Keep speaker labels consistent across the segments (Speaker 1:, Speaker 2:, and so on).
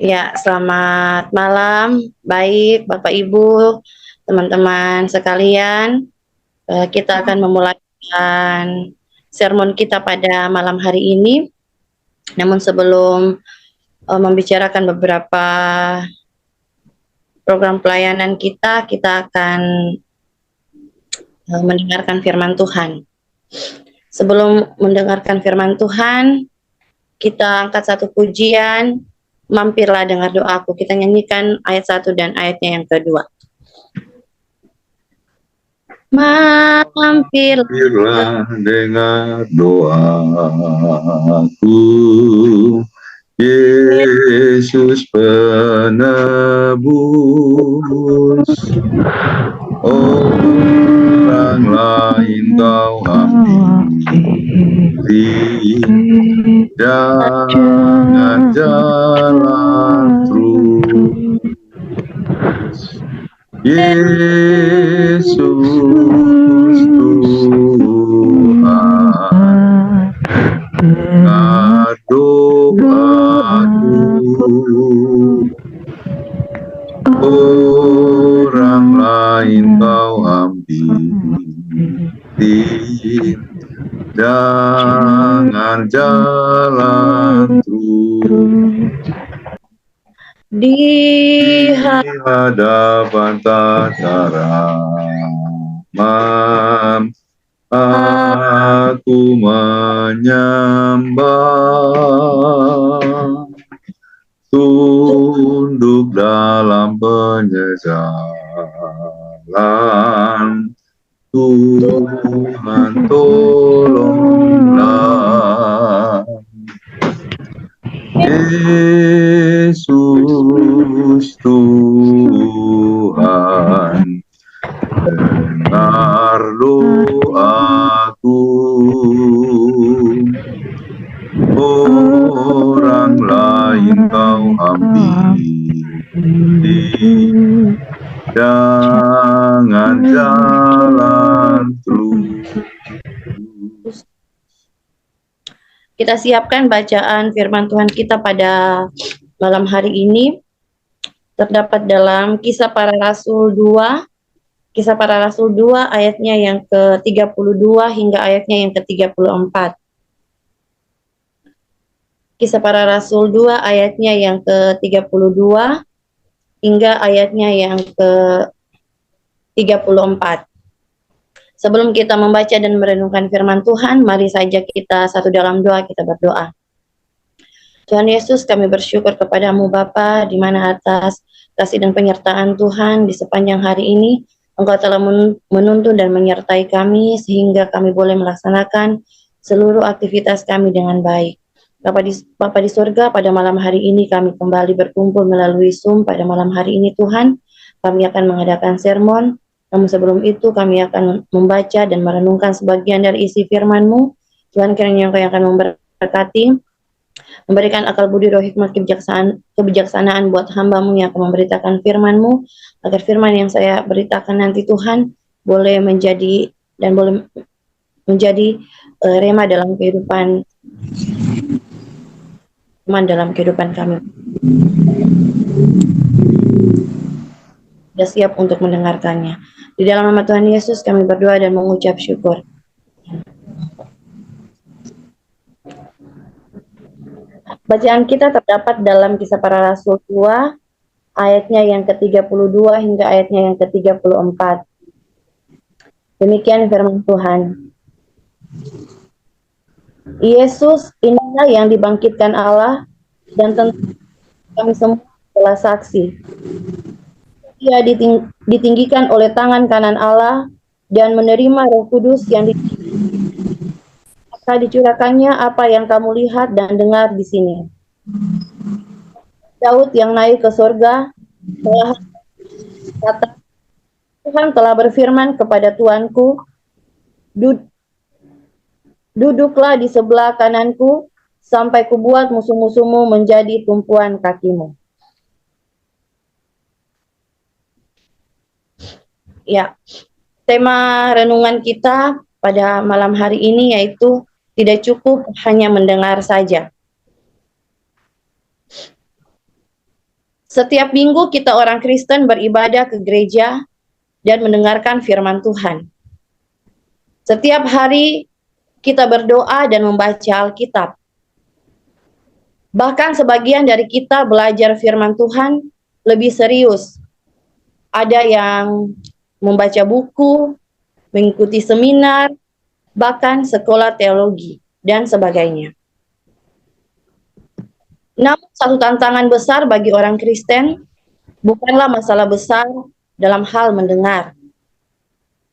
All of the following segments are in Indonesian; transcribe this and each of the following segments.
Speaker 1: Ya, selamat malam. Baik, Bapak Ibu, teman-teman sekalian. Kita akan memulaikan sermon kita pada malam hari ini. Namun sebelum membicarakan beberapa program pelayanan kita akan mendengarkan firman Tuhan. Sebelum mendengarkan firman Tuhan, kita angkat satu pujian, mampirlah dengar doaku. Kita nyanyikan ayat 1 dan ayatnya yang kedua.
Speaker 2: Mampirlah dengar doaku, Yesus penebus. Orang lain kau hampiri, jangan jalan terus. Yesus Tuhan, dengar doaku. Orang lain kau hampiri, jangan jalan terus.
Speaker 1: Di
Speaker 2: hadapan tata Ramam, aku menyembah, tunduk dalam penyesalan. Tuhan tolonglah. Yesus Tuhan, dengar doaku. Orang lain kau hampiri, jangan jalan terus.
Speaker 1: Kita siapkan bacaan firman Tuhan kita pada malam hari ini. Terdapat dalam Kisah Para Rasul 2, Kisah Para Rasul 2 ayatnya yang ke-32 hingga ayatnya yang ke-34. Kisah Para Rasul 2 ayatnya yang ke-32 hingga ayatnya yang ke-34. Sebelum kita membaca dan merenungkan firman Tuhan, mari saja kita satu dalam doa, kita berdoa. Tuhan Yesus, kami bersyukur kepadamu Bapa, di mana atas kasih dan penyertaan Tuhan di sepanjang hari ini, Engkau telah menuntun dan menyertai kami, sehingga kami boleh melaksanakan seluruh aktivitas kami dengan baik. Bapa di surga, pada malam hari ini kami kembali berkumpul melalui Zoom pada malam hari ini Tuhan. Kami akan mengadakan sermon. Namun sebelum itu kami akan membaca dan merenungkan sebagian dari isi firman-Mu. Tuhan, kiranya Engkau yang akan memberkati, memberikan akal budi roh hikmat kebijaksanaan buat hamba-Mu yang akan memberitakan firman-Mu, agar firman yang saya beritakan nanti Tuhan boleh menjadi dan boleh menjadi rema dalam kehidupan kami. Sudah siap untuk mendengarkannya. Di dalam nama Tuhan Yesus kami berdoa dan mengucap syukur. Bacaan kita terdapat dalam Kisah Para Rasul 2, ayatnya yang ke-32 hingga ayatnya yang ke-34. Demikian firman Tuhan. Yesus inilah yang dibangkitkan Allah, dan tentu kami semua adalah saksi. Ia ditinggikan oleh tangan kanan Allah dan menerima Roh Kudus yang dicurahkannya apa yang kamu lihat dan dengar di sini. Daud yang naik ke surga telah kata, Tuhan telah berfirman kepada Tuanku, duduklah di sebelah kananku sampai kubuat musuh-musuhmu menjadi tumpuan kakimu. Ya, tema renungan kita pada malam hari ini yaitu tidak cukup hanya mendengar saja. Setiap minggu kita orang Kristen beribadah ke gereja dan mendengarkan firman Tuhan. Setiap hari kita berdoa dan membaca Alkitab. Bahkan sebagian dari kita belajar firman Tuhan lebih serius. Ada yang membaca buku, mengikuti seminar, bahkan sekolah teologi, dan sebagainya. Namun satu tantangan besar bagi orang Kristen bukanlah masalah besar dalam hal mendengar,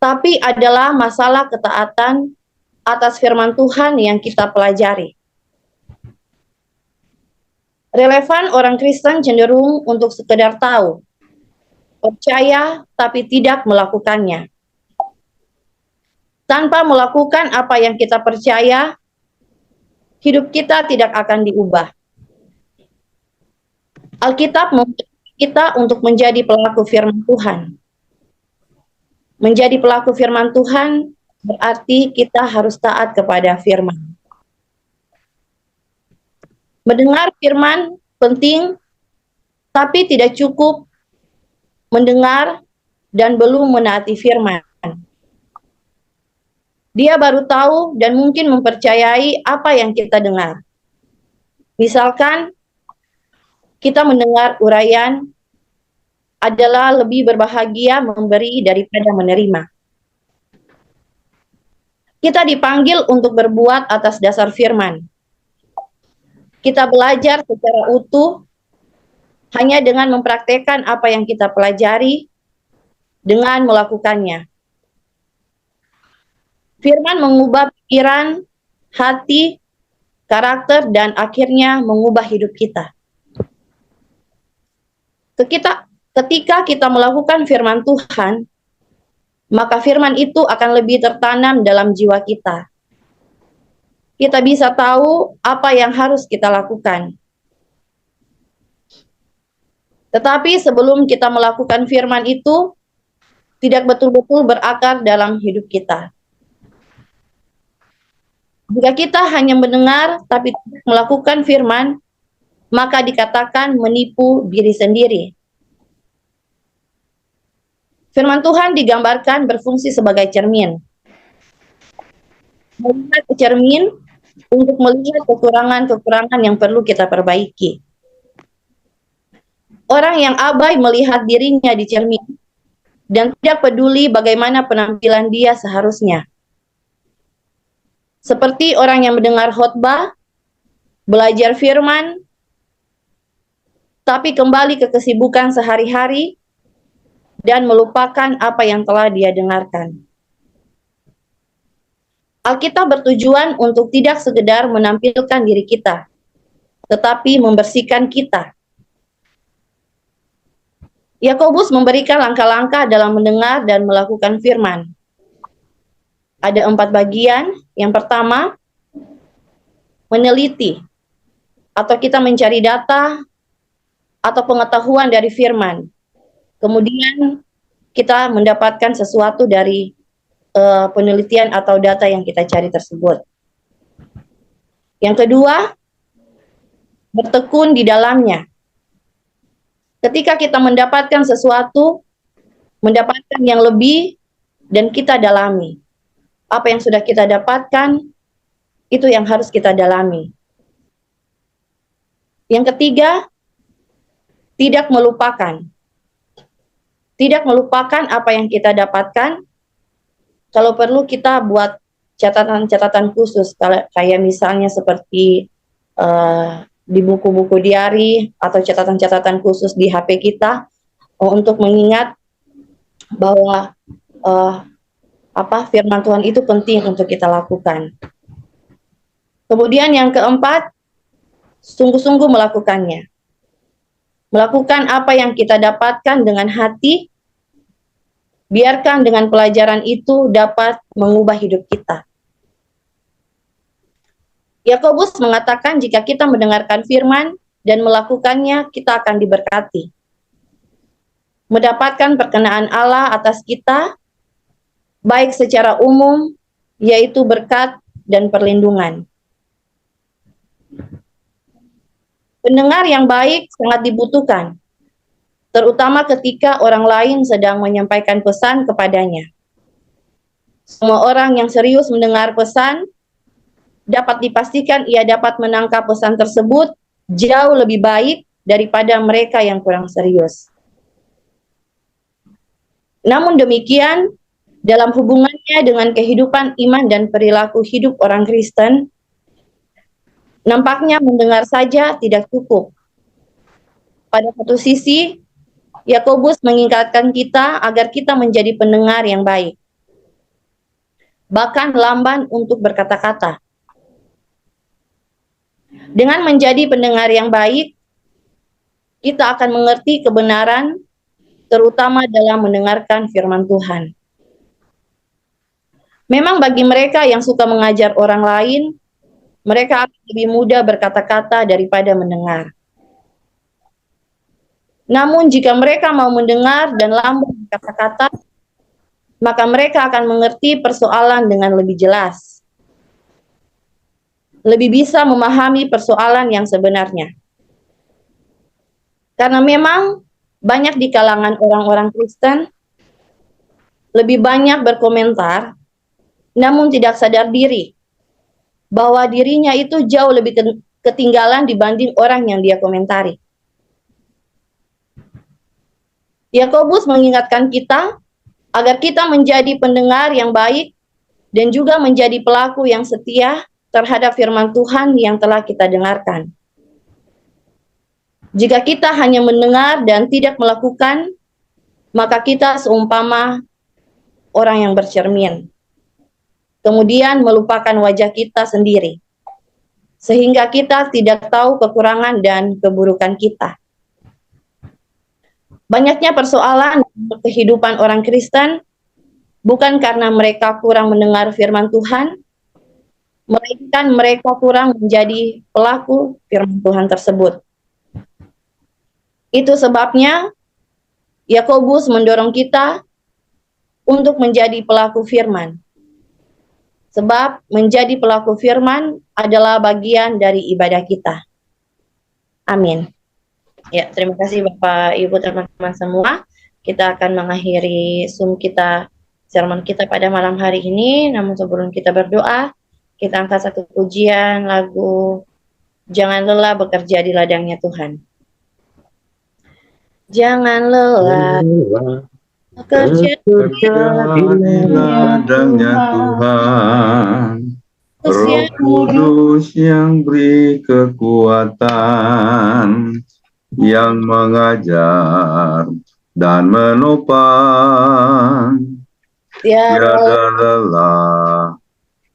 Speaker 1: tapi adalah masalah ketaatan atas firman Tuhan yang kita pelajari. Relevan orang Kristen cenderung untuk sekedar tahu, percaya, tapi tidak melakukannya. Tanpa melakukan apa yang kita percaya, hidup kita tidak akan diubah. Alkitab menuntut kita untuk menjadi pelaku firman Tuhan. Menjadi pelaku firman Tuhan berarti kita harus taat kepada firman. Mendengar firman penting, tapi tidak cukup mendengar dan belum menaati firman. Dia baru tahu dan mungkin mempercayai apa yang kita dengar. Misalkan, kita mendengar uraian adalah lebih berbahagia memberi daripada menerima. Kita dipanggil untuk berbuat atas dasar firman. Kita belajar secara utuh hanya dengan mempraktekkan apa yang kita pelajari dengan melakukannya. Firman mengubah pikiran, hati, karakter, dan akhirnya mengubah hidup kita. Ketika kita melakukan firman Tuhan, maka firman itu akan lebih tertanam dalam jiwa kita. Kita bisa tahu apa yang harus kita lakukan. Tetapi sebelum kita melakukan firman itu, tidak betul-betul berakar dalam hidup kita. Jika kita hanya mendengar tapi tidak melakukan firman, maka dikatakan menipu diri sendiri. Firman Tuhan digambarkan berfungsi sebagai cermin. Melihat ke cermin untuk melihat kekurangan-kekurangan yang perlu kita perbaiki. Orang yang abai melihat dirinya di cermin dan tidak peduli bagaimana penampilan dia seharusnya. Seperti orang yang mendengar khotbah, belajar firman, tapi kembali ke kesibukan sehari-hari dan melupakan apa yang telah dia dengarkan. Alkitab bertujuan untuk tidak sekedar menampilkan diri kita, tetapi membersihkan kita. Yakobus memberikan langkah-langkah dalam mendengar dan melakukan firman. Ada 4 bagian. Yang pertama, meneliti, atau kita mencari data atau pengetahuan dari firman. Kemudian kita mendapatkan sesuatu dari penelitian atau data yang kita cari tersebut. Yang kedua, bertekun di dalamnya. Ketika kita mendapatkan sesuatu, mendapatkan yang lebih, dan kita dalami. Apa yang sudah kita dapatkan, itu yang harus kita dalami. Yang ketiga, tidak melupakan. Tidak melupakan apa yang kita dapatkan. Kalau perlu kita buat catatan-catatan khusus, kayak misalnya seperti di buku-buku diari atau catatan-catatan khusus di HP kita untuk mengingat bahwa firman Tuhan itu penting untuk kita lakukan. Kemudian yang keempat, sungguh-sungguh melakukannya. Melakukan apa yang kita dapatkan dengan hati, biarkan dengan pelajaran itu dapat mengubah hidup kita. Yakobus mengatakan jika kita mendengarkan firman dan melakukannya, kita akan diberkati. Mendapatkan perkenaan Allah atas kita, baik secara umum, yaitu berkat dan perlindungan. Pendengar yang baik sangat dibutuhkan, terutama ketika orang lain sedang menyampaikan pesan kepadanya. Semua orang yang serius mendengar pesan dapat dipastikan ia dapat menangkap pesan tersebut jauh lebih baik daripada mereka yang kurang serius. Namun demikian, dalam hubungannya dengan kehidupan iman dan perilaku hidup orang Kristen, nampaknya mendengar saja tidak cukup. Pada satu sisi, Yakobus mengingatkan kita agar kita menjadi pendengar yang baik, bahkan lamban untuk berkata-kata. Dengan menjadi pendengar yang baik, kita akan mengerti kebenaran, terutama dalam mendengarkan firman Tuhan. Memang bagi mereka yang suka mengajar orang lain, mereka akan lebih mudah berkata-kata daripada mendengar. Namun jika mereka mau mendengar dan lamban berkata-kata, maka mereka akan mengerti persoalan dengan lebih jelas. Lebih bisa memahami persoalan yang sebenarnya. Karena memang banyak di kalangan orang-orang Kristen lebih banyak berkomentar, namun tidak sadar diri bahwa dirinya itu jauh lebih ketinggalan dibanding orang yang dia komentari. Yakobus mengingatkan kita agar kita menjadi pendengar yang baik dan juga menjadi pelaku yang setia terhadap firman Tuhan yang telah kita dengarkan. Jika kita hanya mendengar dan tidak melakukan, maka kita seumpama orang yang bercermin, kemudian melupakan wajah kita sendiri, sehingga kita tidak tahu kekurangan dan keburukan kita. Banyaknya persoalan kehidupan orang Kristen bukan karena mereka kurang mendengar firman Tuhan, melainkan mereka kurang menjadi pelaku firman Tuhan tersebut. Itu sebabnya Yakobus mendorong kita untuk menjadi pelaku firman. Sebab menjadi pelaku firman adalah bagian dari ibadah kita. Amin. Ya, terima kasih Bapak, Ibu, teman-teman semua. Kita akan mengakhiri Zoom kita, sermon kita pada malam hari ini. Namun sebelum kita berdoa, kita angkat satu pujian lagu Jangan Lelah Bekerja di Ladangnya Tuhan. Jangan lelah bekerja
Speaker 2: di ladangnya Tuhan, Roh Kudus yang beri kekuatan, yang mengajar dan menopang. Tiada lelah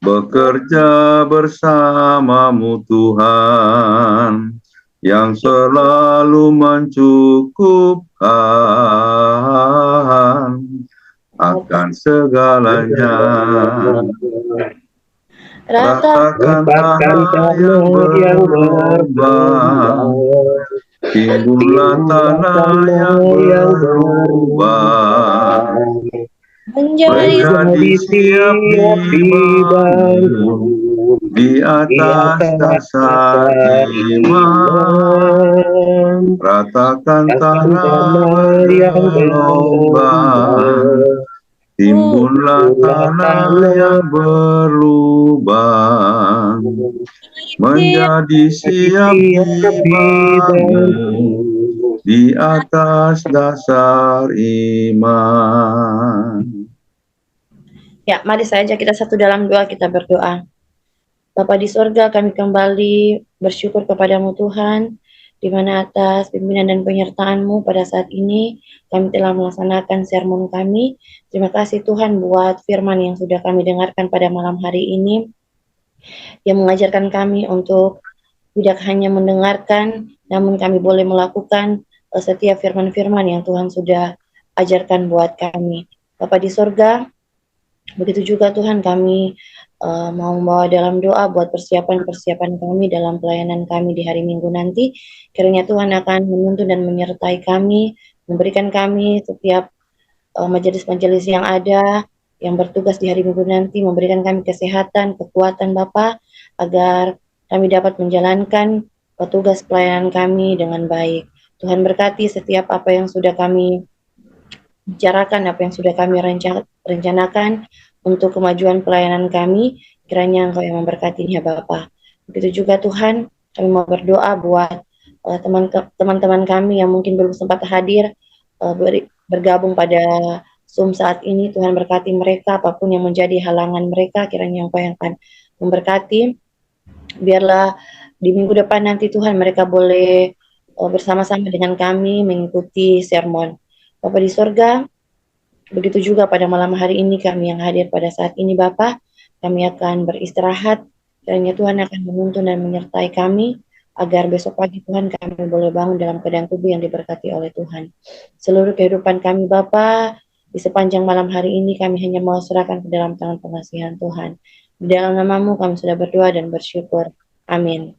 Speaker 2: bekerja bersamamu Tuhan, yang selalu mencukupkan akan segalanya. Ratakan tanah yang berlubang, timbullah tanah yang berubah, menjadi siap dibangun di atas dasar iman. Ratakan tanah yang berlubang, timbullah tanah yang berlubang, menjadi siap dibangun di atas dasar iman.
Speaker 1: Ya, mari saja kita satu dalam doa, kita berdoa. Bapa di sorga, kami kembali bersyukur kepadamu Tuhan, di mana atas pimpinan dan penyertaan-Mu pada saat ini kami telah melaksanakan sermon kami. Terima kasih Tuhan buat firman yang sudah kami dengarkan pada malam hari ini, yang mengajarkan kami untuk tidak hanya mendengarkan, namun kami boleh melakukan setiap firman-firman yang Tuhan sudah ajarkan buat kami. Bapa di sorga, begitu juga Tuhan kami mau membawa dalam doa buat persiapan-persiapan kami dalam pelayanan kami di hari Minggu nanti. Kiranya Tuhan akan menuntun dan menyertai kami, memberikan kami setiap majelis-majelis yang ada, yang bertugas di hari Minggu nanti, memberikan kami kesehatan, kekuatan Bapa, agar kami dapat menjalankan tugas pelayanan kami dengan baik. Tuhan berkati setiap apa yang sudah kami bicarakan, apa yang sudah kami rencanakan untuk kemajuan pelayanan kami, kiranya Engkau yang memberkatinya Bapa. Begitu juga Tuhan, kami mau berdoa buat teman-teman kami yang mungkin belum sempat hadir, bergabung pada Zoom saat ini. Tuhan berkati mereka, apapun yang menjadi halangan mereka, kiranya Engkau yang akan memberkati. Biarlah di minggu depan nanti Tuhan mereka boleh bersama-sama dengan kami mengikuti sermon. Bapa di sorga, begitu juga pada malam hari ini kami yang hadir pada saat ini Bapa, kami akan beristirahat. Kiranya Tuhan akan menuntun dan menyertai kami, agar besok pagi Tuhan kami boleh bangun dalam keadaan tubuh yang diberkati oleh Tuhan. Seluruh kehidupan kami Bapa, di sepanjang malam hari ini kami hanya mau serahkan ke dalam tangan pengasihan Tuhan. Di dalam namamu kami sudah berdoa dan bersyukur. Amin.